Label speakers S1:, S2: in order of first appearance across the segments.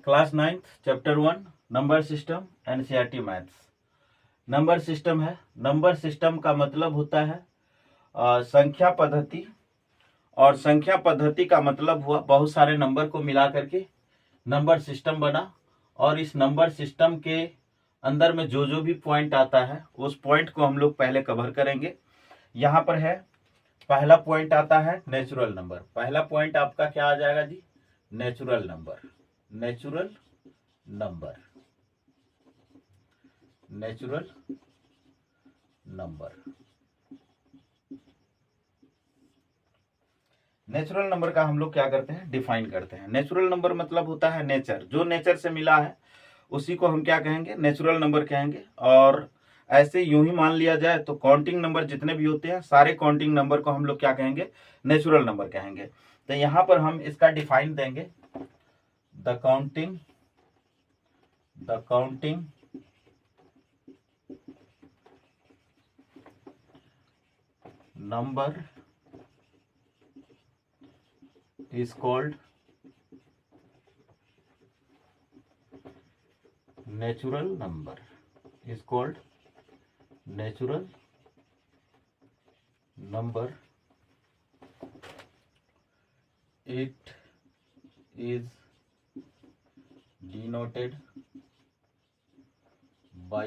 S1: Class 9th chapter 1 number system NCERT maths. Number system है। Number system का मतलब होता है संख्या पद्धति, और संख्या पद्धति का मतलब हुआ बहुत सारे नंबर को मिला करके नंबर सिस्टम बना। और इस नंबर सिस्टम के अंदर में जो जो भी पॉइंट आता है उस पॉइंट को हम लोग पहले कवर करेंगे। यहाँ पर है पहला पॉइंट आता है नेचुरल नंबर। पहला पॉइंट आपका क्या आ जाएगा जी? Natural number. Natural number, natural number. Natural number का हम लोग क्या करते हैं? डिफाइन करते हैं। नेचुरल नंबर मतलब होता है नेचर, जो नेचर से मिला है उसी को हम क्या कहेंगे? नेचुरल नंबर कहेंगे। और ऐसे यूं ही मान लिया जाए तो काउंटिंग नंबर जितने भी होते हैं सारे काउंटिंग नंबर को हम लोग क्या कहेंगे? नेचुरल नंबर कहेंगे। तो यहां पर हम इसका डिफाइन देंगे, the counting number is called natural number, is called natural number. It is denoted by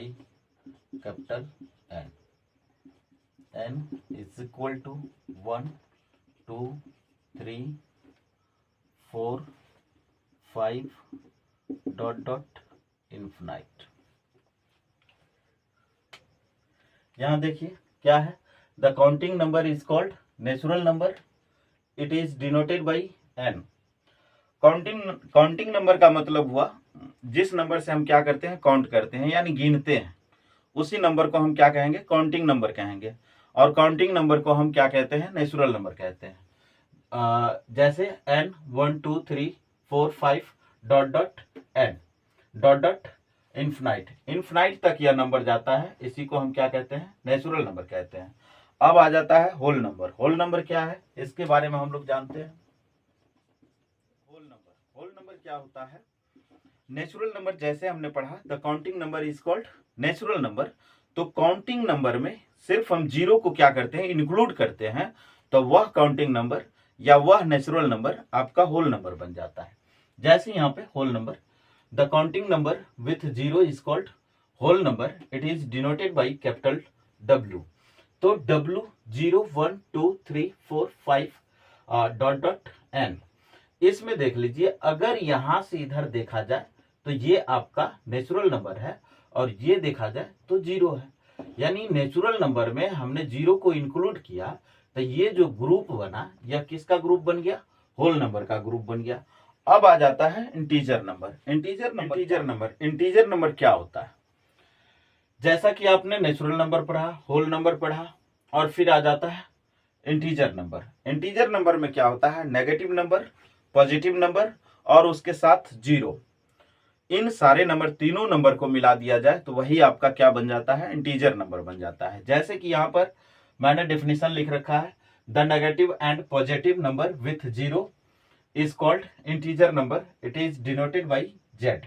S1: capital N. N is equal to 1, 2, 3, 4, 5 dot infinite. यहां देखिए क्या है? The counting number is called natural number, it is denoted by N. Counting number का मतलब हुआ जिस number से हम क्या करते हैं? काउंट करते हैं यानी गिनते हैं, उसी नंबर को हम क्या कहेंगे? काउंटिंग नंबर कहेंगे। और काउंटिंग नंबर को हम क्या कहते हैं? नेचुरल नंबर कहते हैं। जैसे n 1 2 3 4 5 dot n dot infinite. Infinite तक यह नंबर जाता है, इसी को हम क्या कहते हैं? नेचुरल नंबर कहते हैं। अब आ जाता है होल नंबर। होल नंबर क्या है इसके बारे में हम लोग जानते हैं। होल नंबर क्या होता है? नेचुरल नंबर जैसे हमने पढ़ा the counting number is called natural number. तो काउंटिंग नंबर में सिर्फ हम जीरो को क्या करते हैं? इंक्लूड करते हैं, तो वह काउंटिंग नंबर या वह नेचुरल नंबर आपका होल नंबर बन जाता है। जैसे यहाँ पे whole number, the counting number with zero is called whole number, it is denoted by capital W। तो W 0 1 2 3 4 5 डॉट n। इसमें देख लीजिए, अगर यहां से इधर देखा जाए तो ये आपका नेचुरल नंबर है और ये देखा जाए तो जीरो है। यानी नेचुरल नंबर में हमने जीरो को इंक्लूड किया तो ये जो ग्रुप बना यह किसका ग्रुप बन गया? होल नंबर का ग्रुप बन गया। अब आ जाता है इंटीजर नंबर। इंटीजर नंबर क्या होता है? जैसा कि आपने नेचुरल नंबर पढ़ा, होल नंबर पढ़ा, और फिर आ जाता है इंटीजर नंबर। इंटीजर नंबर में क्या होता है? नेगेटिव नंबर, पॉजिटिव नंबर और उसके साथ जीरो। इन सारे नंबर, तीनों नंबर को मिला दिया जाए तो वही आपका क्या बन जाता है? इंटीजर नंबर बन जाता है। जैसे कि यहाँ पर मैंने डेफिनेशन लिख रखा है, the negative and positive number with zero is called integer number, it is denoted by Z.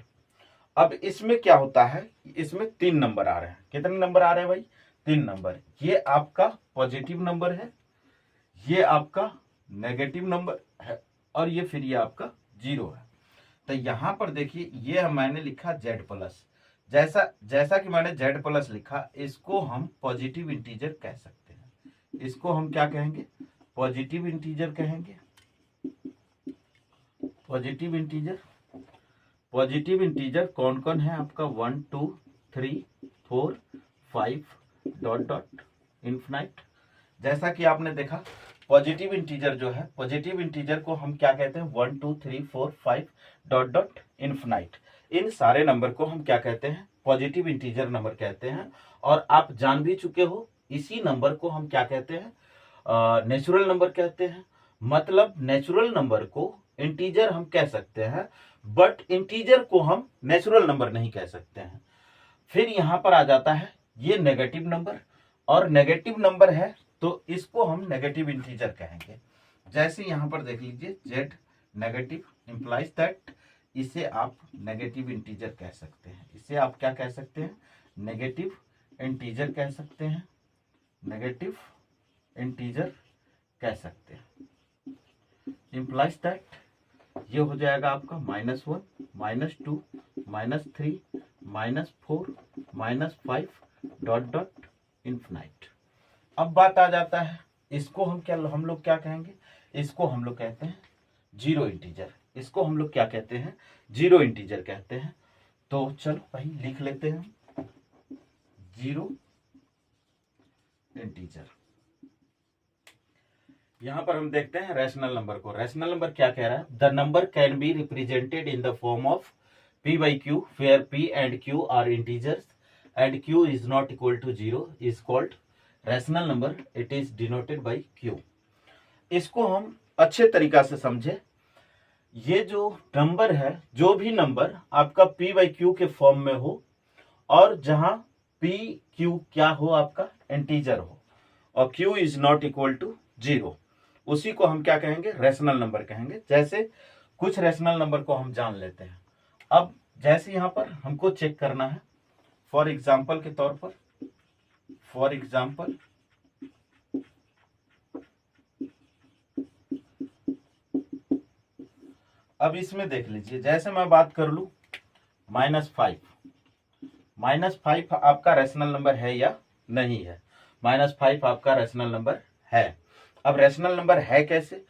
S1: अब इसमें क्या होता है? इसमें 3 नंबर आ रहे हैं। कितने नंबर आ रहे हैं भाई? 3 नंबर। ये आपका पॉजिटिव नंबर है, ये आपका नेगेटिव नंबर है, और ये फिर ये आपका जीरो है। तो यहां पर देखिए, ये मैंने लिखा जेड प्लस। जैसा कि मैंने जेड प्लस लिखा, इसको हम पॉजिटिव इंटीजर कह सकते हैं। इसको हम क्या कहेंगे? पॉजिटिव इंटीजर कहेंगे। पॉजिटिव इंटीजर कौन कौन है आपका? 1 2 3 4 5 डॉट इन्फिनाइट। जैसा कि आपने देखा, पॉजिटिव इंटीजर जो है, पॉजिटिव इंटीजर को हम क्या कहते हैं? 1 2 3 4 5 डॉट इन्फिनाइट। इन सारे नंबर को हम क्या कहते हैं? पॉजिटिव इंटीजर नंबर कहते हैं। और आप जान भी चुके हो, इसी नंबर को हम क्या कहते हैं? नेचुरल नंबर कहते हैं। मतलब नेचुरल नंबर को इंटीजर हम कह सकते हैं, बट इंटीजर को हम नेचुरल नंबर नहीं कह सकते हैं। फिर यहां पर आ जाता है ये नेगेटिव नंबर, और नेगेटिव नंबर है तो इसको हम नेगेटिव इंटीजर कहेंगे। जैसे यहां पर देख लीजिए, जेड नेगेटिव इंप्लाइज दैट इसे आप नेगेटिव इंटीजर कह सकते हैं। इसे आप क्या कह सकते हैं? नेगेटिव इंटीजर कह सकते हैं, नेगेटिव इंटीजर कह सकते हैं। इंप्लाइज दैट ये हो जाएगा आपका -1, -2, -3, -4, -5 डॉट डॉट इन्फिनाइट। अब बात आ जाता है, इसको हम लोग क्या कहेंगे? इसको हम लोग कहते हैं जीरो इंटीजर। इसको हम लोग क्या कहते हैं? जीरो इंटीजर कहते हैं। तो चलो भाई लिख लेते हैं जीरो इंटीजर। यहां पर हम देखते हैं रैशनल नंबर को। रैशनल नंबर क्या कह रहा है? The number can be represented in the form of p by q where p and q are integers and q is not equal to 0 is called rational number. It is denoted by q. इसको हम अच्छे तरीका से समझे। ये जो number है, जो भी नंबर आपका p by q के फॉर्म में हो और जहां p q क्या हो, आपका इंटीजर हो, और q is not equal to 0, उसी को हम क्या कहेंगे? रैशनल नंबर कहेंगे। जैसे कुछ रैशनल नंबर को हम जान लेते हैं। अब जैसे यहां पर हमको चेक करना है, फॉर एग्जाम्पल के तौर पर, फॉर एग्जाम्पल अब इसमें देख लीजिए, जैसे मैं बात कर लू -5, -5 आपका रैशनल नंबर है या नहीं है? -5 आपका रैशनल नंबर है। अब रैशनल नंबर है कैसे?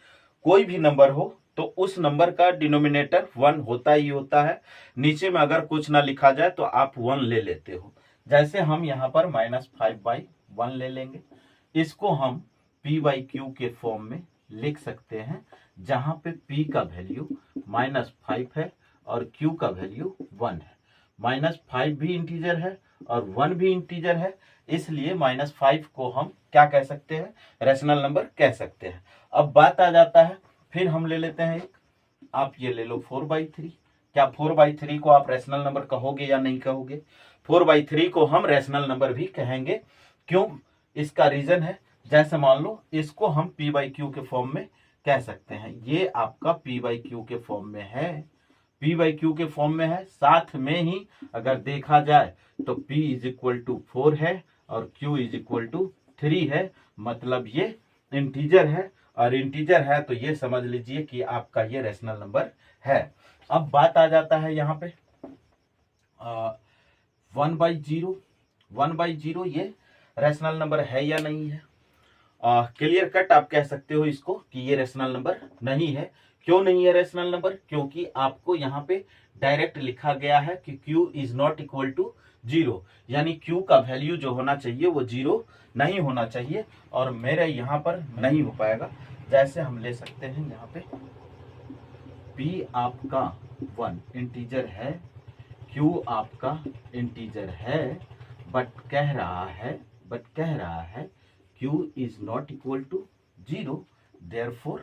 S1: कोई भी नंबर हो तो उस नंबर का डिनोमिनेटर 1 होता ही होता है। नीचे में अगर कुछ ना लिखा जाए तो आप 1 ले लेते हो। जैसे हम यहाँ पर -5/1 ले लेंगे। इसको हम p/q के फॉर्म में लिख सकते हैं, जहां पे p का वैल्यू -5 है और q का वैल्यू 1 है। -5 भी इंटीजर है और 1 भी इंटीजर है, इसलिए -5 को हम क्या कह सकते हैं? रैशनल नंबर कह सकते हैं। अब बात आ जाता है, फिर हम ले लेते हैं एक, आप ये ले लो 4/3। क्या 4/3 को आप रैशनल नंबर कहोगे या नहीं कहोगे? 4/3 को हम रैशनल नंबर भी कहेंगे। क्यों? इसका रीजन है, जैसे मान लो इसको हम p/q के फॉर्म में कह सकते हैं। ये आपका p/q के फॉर्म में है, p/q के फॉर्म में है। साथ में ही अगर देखा जाए तो p = 4 है और q = 3 है, मतलब ये इंटीजर है। और इंटीजर है तो ये समझ लीजिए कि आपका ये रैशनल नंबर है। अब बात आ जाता है यहाँ पे 1/0। 1/0 ये रैशनल नंबर है या नहीं है? क्लियर कट आप कह सकते हो इसको कि ये रैशनल नंबर नहीं है। क्यों नहीं है रैशनल नंबर? क्योंकि आपको यहाँ पे डायरेक्ट लिखा गया है कि q is not equal to 0, यानी q का वैल्यू जो होना चाहिए वो 0 नहीं होना चाहिए, और मेरे यहाँ पर नहीं हो पाएगा। जैसे हम ले सकते हैं यहाँ पे p आपका 1 इंटीजर है, q आपका इंटीजर है, बट कह रहा है q is not equal to 0, therefore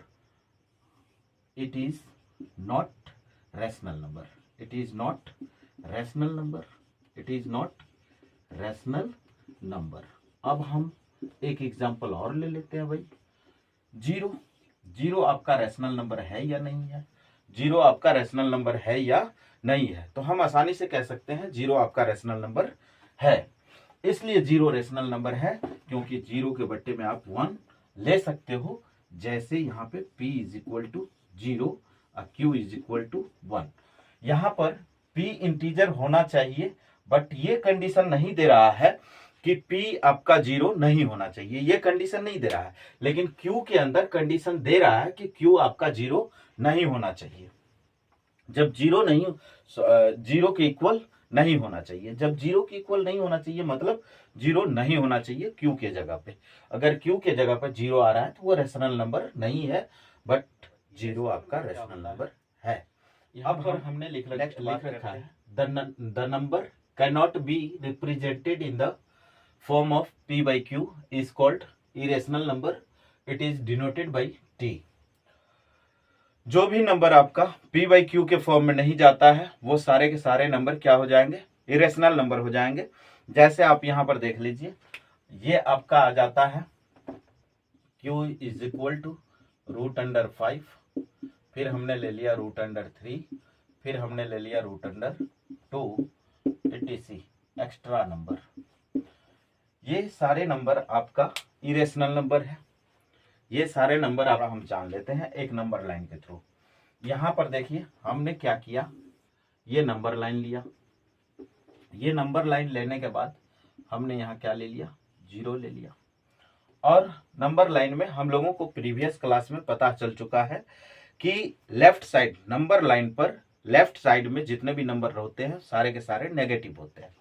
S1: it is not rational number. It is not rational number. It is not rational number. अब हम एक एग्जांपल और ले लेते हैं भाई। 0 आपका रैशनल नंबर है या नहीं है? 0 आपका रैशनल नंबर है या नहीं है? तो हम आसानी से कह सकते हैं 0 आपका रैशनल नंबर है। इसलिए 0 रैशनल नंबर है क्योंकि 0 के बट्टे में आप 1 ले सकते हो। जैसे यहाँ पे p = 0 और q = 1। यहाँ पर p इंटीजर होना चाहिए, बट ये कंडीशन नहीं दे रहा है कि p आपका 0 नहीं होना चाहिए, ये कंडीशन नहीं दे रहा है। लेकिन q के अंदर कंडीशन दे रहा है कि q आपका 0 नहीं होना चाहिए। जब 0 के इक्वल नहीं होना चाहिए, जब 0 के इक्वल नहीं होना चाहिए मतलब 0 नहीं होना चाहिए q के जगह पे। अगर q के जगह पर 0 आ रहा है तो वो रैशनल नंबर नहीं है, बट 0 आपका रैशनल नंबर है। अब पर हमने लिख रखा है the number can not be represented in the form of p/q is called irrational number. It is denoted by t। जो भी नंबर आपका p/q के फॉर्म में नहीं जाता है वो सारे के सारे नंबर क्या हो जाएंगे? इरेशनल नंबर हो जाएंगे। जैसे आप यहां पर देख लीजिए, ये आपका आ जाता है q = √5, फिर हमने ले लिया √3, फिर हमने ले लिया root under 2 etc extra number. ये सारे नंबर आपका इरेशनल नंबर है। ये सारे नंबर आप हम जान लेते हैं एक नंबर लाइन के थ्रू। यहां पर देखिए हमने क्या किया, ये नंबर लाइन लिया। ये नंबर लाइन लेने के बाद हमने यहाँ क्या ले लिया, 0 ले लिया। और नंबर लाइन में हम लोगों को प्रीवियस क्लास में पता चल चुका है कि लेफ्ट साइड नंबर लाइन पर लेफ्ट साइड में जितने भी नंबर होते हैं सारे के सारे नेगेटिव होते हैं।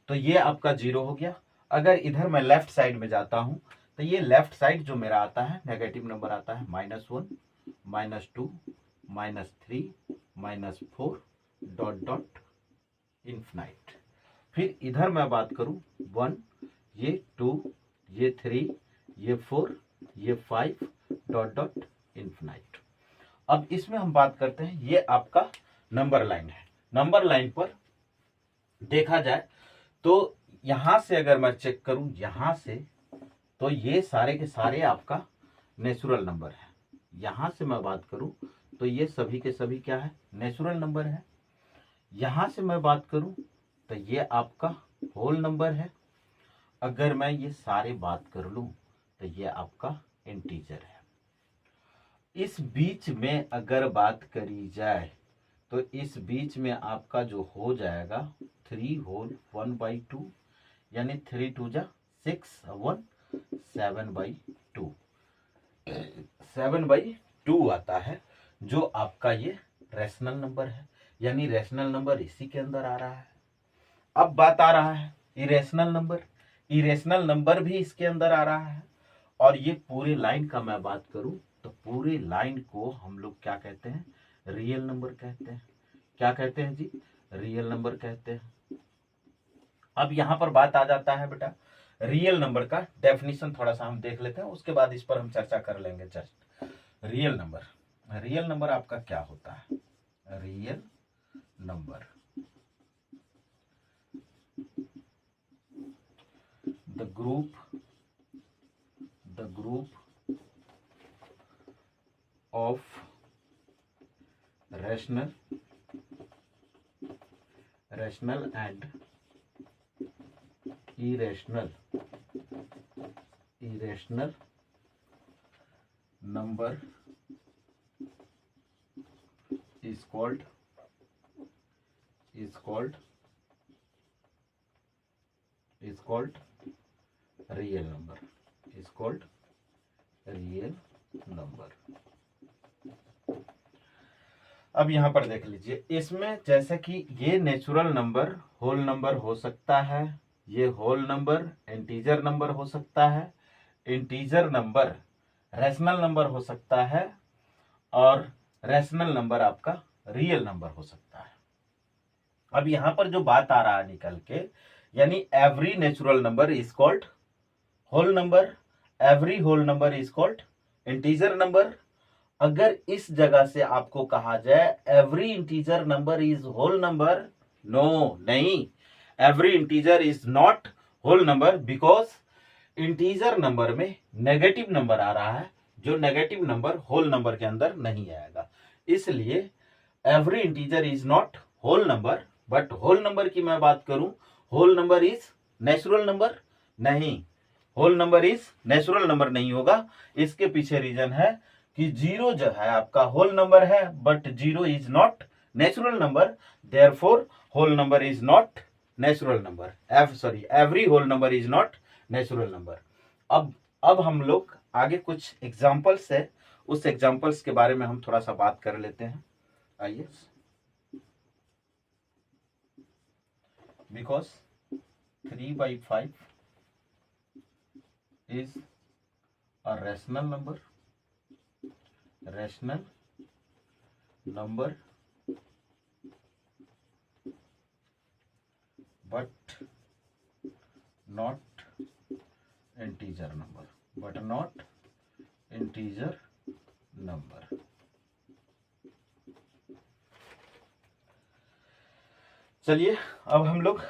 S1: तो ये आपका 0 हो गया। अगर इधर मैं लेफ्ट साइड में जाता हूं तो ये लेफ्ट साइड जो मेरा आता है नेगेटिव नंबर आता है -1 -2 -3 -4 ... इन्फिनाइट। फिर इधर मैं बात करूं 1, ये 2, ये 3, ये 4, ये 5 ... इन्फिनाइट। अब इसमें हम बात करते हैं, ये आपका नंबर लाइन है। नंबर लाइन पर देखा जाए तो यहां से अगर मैं चेक करूं यहां से, तो ये सारे के सारे आपका नेचुरल नंबर है। यहां से मैं बात करूं तो ये सभी के सभी क्या है, नेचुरल नंबर है। यहां से मैं बात करूं तो ये आपका होल नंबर है। अगर मैं ये सारे बात कर लूं तो ये आपका इंटीजर है। इस बीच में अगर बात करी जाए तो इस बीच में आपका जो हो जाएगा 3 होल 1/2, यानी 3 2 जा 6 1 7/2, 7/2 आता है, जो आपका ये रैशनल नंबर है। यानी रैशनल नंबर इसी के अंदर आ रहा है। अब बात आ रहा है इरेशनल नंबर। इरेशनल नंबर भी इसके अंदर आ रहा है। और ये पूरे लाइन का मैं बात करूं तो पूरे लाइन को हम लोग क्या कहते हैं, रियल नंबर कहते हैं। क्या कहते हैं जी, रियल नंबर कहते हैं। अब यहां पर बात आ जाता है बेटा रियल नंबर का डेफिनेशन थोड़ा सा हम देख लेते हैं, उसके बाद इस पर हम चर्चा कर लेंगे। Just real number, real number आपका क्या होता है, real number the group of rational and irrational number is called real number, is called real number. अब यहां पर देख लीजिए, इसमें जैसे कि ये नेचुरल नंबर होल नंबर हो सकता है, ये होल नंबर इंटीजर नंबर हो सकता है, इंटीजर नंबर रैशनल नंबर हो सकता है, और रैशनल नंबर आपका रियल नंबर हो सकता है। अब यहां पर जो बात आ रहा है निकल के, यानी every natural number is called whole number, every whole number is called integer number. अगर इस जगह से आपको कहा जाए every integer number is whole number, no, नहीं, every integer is not whole number, because integer number में नेगेटिव नंबर आ रहा है, जो नेगेटिव नंबर होल नंबर के अंदर नहीं आएगा। इसलिए every integer is not whole number. But whole number की मैं बात करूं, whole number is natural number, नहीं, whole number is natural number नहीं होगा। इसके पीछे रीजन है कि 0 जो है आपका होल नंबर है, but 0 is not natural number, therefore whole number is not natural number, every whole number is not natural number. अब हम लोग आगे कुछ एग्जांपल्स है, उस एग्जांपल्स के बारे में हम थोड़ा सा बात कर लेते हैं। आइए, because 3/5 is a rational number but not integer number, चलिए अब हम लोग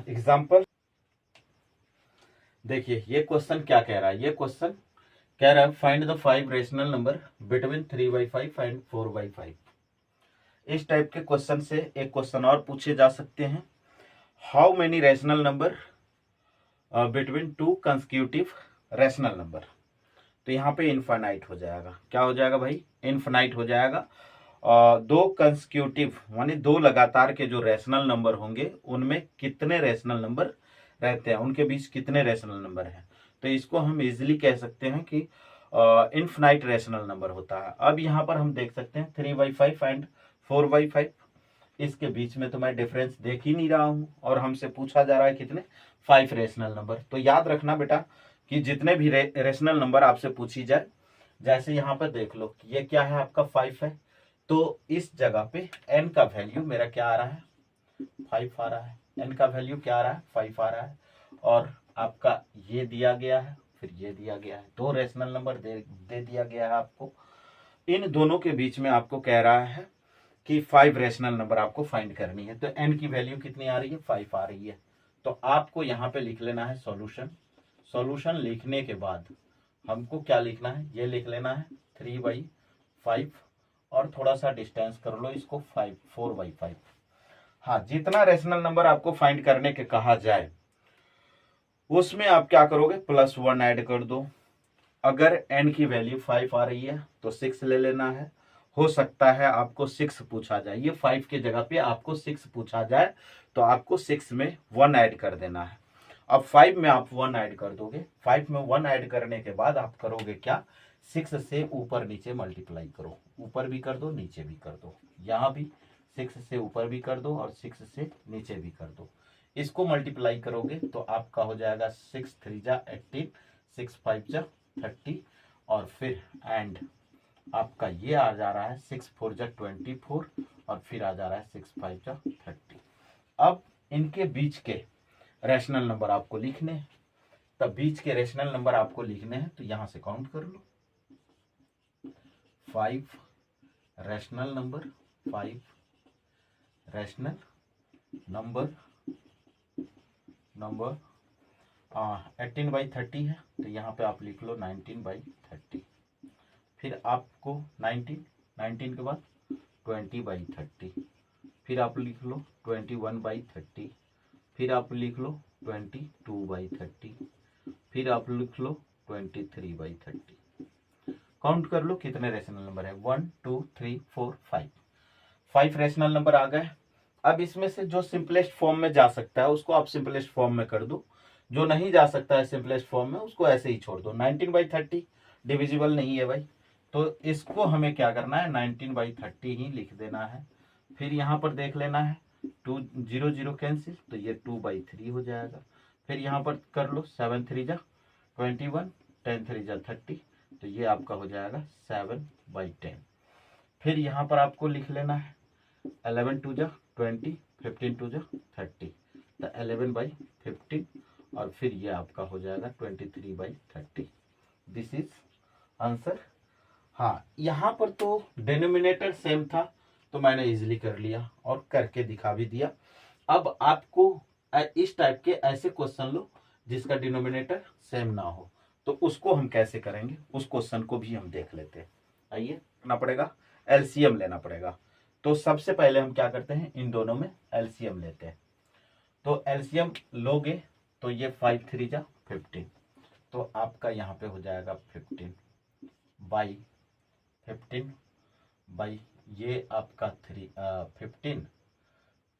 S1: एग्जाम्पल देखिए। ये क्वेश्चन क्या कह रहा है, ये क्वेश्चन कह रहा है find the 5 rational number between 3/5 and 4/5। इस टाइप के क्वेश्चन से एक क्वेश्चन और पूछे जा सकते हैं, how many rational number between two consecutive rational number. तो यहाँ पे इनफाइनाइट हो जाएगा, क्या हो जाएगा भाई, इनफाइनाइट हो जाएगा। दो कंसेक्यूटिव माने दो लगातार के जो रैशनल नंबर होंगे उनमें कितने रैशनल नंबर रहते हैं, उनके बीच कितने रैशनल नंबर हैं। तो इसको हम इजीली कह सकते हैं कि इनफाइनाइट रैशनल नंबर होता है। अब यहाँ पर हम देख सकते हैं 3/5 एंड 4/5, इसके बीच में तो मैं डिफरेंस देख ही नहीं रहा हूं और हमसे पूछा जा रहा है कितने, 5 रैशनल नंबर। तो याद रखना बेटा कि जितने भी रैशनल नंबर आपसे पूछी जाए, जैसे यहाँ पर देख लो ये क्या है आपका 5 है, तो इस जगह पे n का वैल्यू मेरा क्या आ रहा है, 5 आ रहा है। n का वैल्यू क्या आ रहा है, 5 आ रहा है। और आपका ये दिया गया है, फिर ये दिया गया है, दो रैशनल नंबर दे दिया गया है आपको। इन दोनों के बीच में आपको कह रहा है कि 5 रैशनल नंबर आपको फाइंड करनी है। तो n की वैल्यू कितनी आ रही है, 5 आ रही है। तो आपको यहाँ पे लिख लेना है सॉल्यूशन। सॉल्यूशन लिखने के बाद हमको क्या लिखना है, ये लिख लेना है 3/5 और थोड़ा सा डिस्टेंस कर लो इसको 4/5। हाँ, जितना रैशनल नंबर आपको फाइंड करने के कहा जाए उसमें आप क्या करोगे, +1 ऐड कर दो। अगर n की वैल्यू 5 आ रही है तो 6 ले लेना है। हो सकता है आपको 6 पूछा जाए, ये 5 के जगह पे आपको 6 पूछा जाए तो आपको 6 में 1 ऐड कर देना है। अब 5 में आप 1 ऐड कर दोगे, 5 में 1 ऐड करने के बाद आप करोगे क्या, 6 से ऊपर नीचे मल्टीप्लाई करो, ऊपर भी कर दो नीचे भी कर दो, यहाँ भी 6 से ऊपर भी कर दो और 6 से नीचे भी कर दो। इसको मल्टीप्लाई करोगे तो आपका हो जाएगा 6 3 जा 18, 6 5 जा 30 और फिर एंड आपका ये आ जा रहा है 6 4 जा 24 और फिर आ जा रहा है 6 5 जा 30। अब इनके बीच के रैशनल नंबर आपको लिखने हैं, तब बीच के रैशनल नंबर आपको लिखने हैं तो यहां से काउंट कर लो, 5 रैशनल नंबर, 5 रैशनल नंबर 18/30 है तो यहाँ पे आप लिख लो 19/30। फिर आपको 19 के बाद 20/30, फिर आप लिख लो 21/30, फिर आप लिख लो 22/30, फिर आप लिख लो 23/30। काउंट कर लो कितने रैशनल नंबर है, 1 2 3 4 5 रैशनल नंबर आ गए। अब इसमें से जो सिंपलेस्ट फॉर्म में जा सकता है उसको आप सिंपलेस्ट फॉर्म में कर दो, जो नहीं जा सकता है सिंपलेस्ट फॉर्म में उसको ऐसे ही छोड़ दो। 19/30 डिविजिबल नहीं है भाई, तो इसको हमें क्या करना है, 19/30 ही लिख देना है। फिर यहाँ पर देख लेना है 2 0 0 कैंसिल, तो ये 2/3 हो जाएगा। फिर यहाँ पर कर लो 7 3 जा 21, 10 3 जा 30, तो ये आपका हो जाएगा 7/10। फिर यहाँ पर आपको लिख लेना है 11 2 जा 20, 15 2 जा 30, तो 11/15 और फिर ये आपका हो जाएगा 23/30। This is answer. हाँ, यहाँ पर तो डिनोमिनेटर सेम था तो मैंने इजीली कर लिया और करके दिखा भी दिया। अब आपको इस टाइप के ऐसे क्वेश्चन लो जिसका डिनोमिनेटर सेम ना हो, तो उसको हम कैसे करेंगे उस क्वेश्चन को भी हम देख लेते हैं। आइए, करना पड़ेगा, एलसीएम लेना पड़ेगा। तो सबसे पहले हम क्या करते हैं, इन दोनों में एलसीएम लेते हैं। तो एलसीएम लोगे तो ये 5 3 जा 15, तो आपका यहाँ पे हो जाएगा 15/15 बाई ये आपका 15,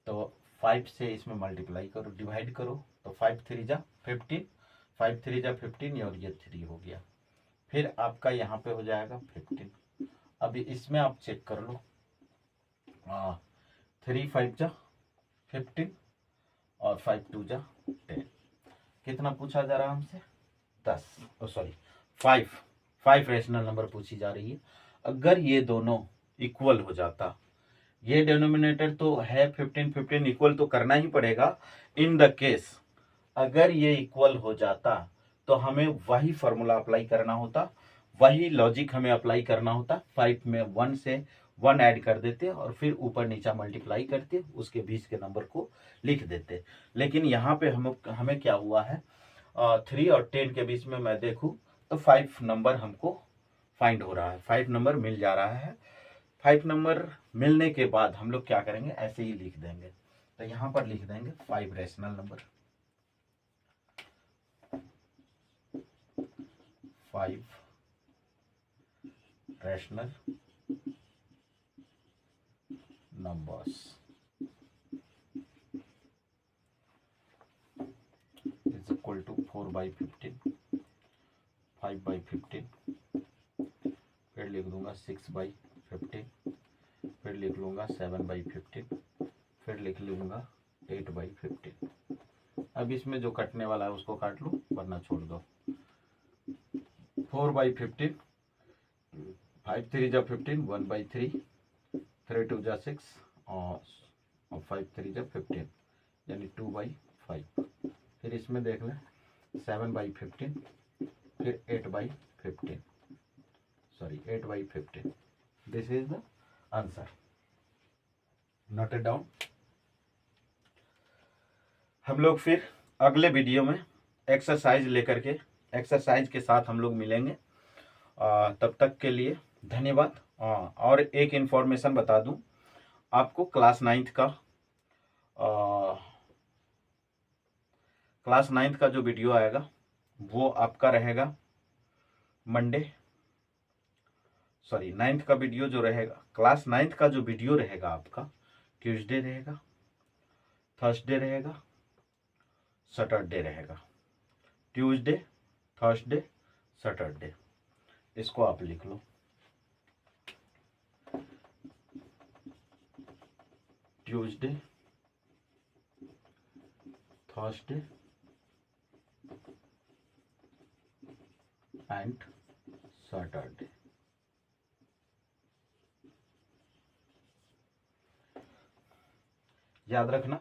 S1: तो 5 से इसमें मल्टीप्लाई करो, डिवाइड करो, तो 5 3 जा 15, 5 3 जा 15 और ये 3 हो गया। फिर आपका यहाँ पे हो जाएगा 15। अभी इसमें आप चेक कर लो, 3 5 जा 15 और 5 2 जा 10। कितना पूछा जा रहा है हमसे, 5 रैशनल नंबर पूछी जा रही है। अगर ये दोनों इक्वल हो जाता, ये डिनोमिनेटर तो है 15 15, इक्वल तो करना ही पड़ेगा। इन द केस अगर ये इक्वल हो जाता तो हमें वही फॉर्मूला अप्लाई करना होता, वही लॉजिक हमें अप्लाई करना होता। 5 में 1 से 1 ऐड कर देते और फिर ऊपर नीचा मल्टीप्लाई करते, उसके बीच के नंबर को लिख देते। लेकिन यहाँ पे हमें क्या हुआ है, 3 और 10 के बीच में मैं देखूं तो 5 नंबर हमको फाइंड हो रहा है, 5 नंबर मिल जा रहा है। 5 नंबर मिलने के बाद हम लोग क्या करेंगे, ऐसे ही लिख देंगे। तो यहां पर लिख देंगे 5 rational number, 5 rational numbers is equal to 4 by 15, 5 by 15, फिर लिख दूंगा 6 by 15, फिर लिख लूंगा 7 by 15, फिर लिख लूंगा 8 by 15। अब इसमें जो कटने वाला है उसको काट लो वरना छोड़ दो। 4 by 15, 5 3 जा 15, 1 by 3, 3 2 जा 6 और 5 3 जा 15 यानी 2 by 5। फिर इसमें देख लें 7 by 15, फिर 8 by 15, sorry 8 by 15। This is the answer, note it down. हम लोग फिर अगले वीडियो में एक्सरसाइज लेकर के, एक्सरसाइज के साथ हम लोग मिलेंगे। तब तक के लिए धन्यवाद। और एक इन्फॉर्मेशन बता दूं आपको, क्लास 9th का जो वीडियो आएगा वो आपका रहेगा मंडे, सॉरी 9th का वीडियो जो रहेगा, क्लास 9th का जो वीडियो रहेगा आपका ट्यूसडे रहेगा, थर्सडे रहेगा, सैटरडे रहेगा। ट्यूसडे, थर्सडे, सैटरडे, इसको आप लिख लो। Tuesday, Thursday and Saturday. याद रखना।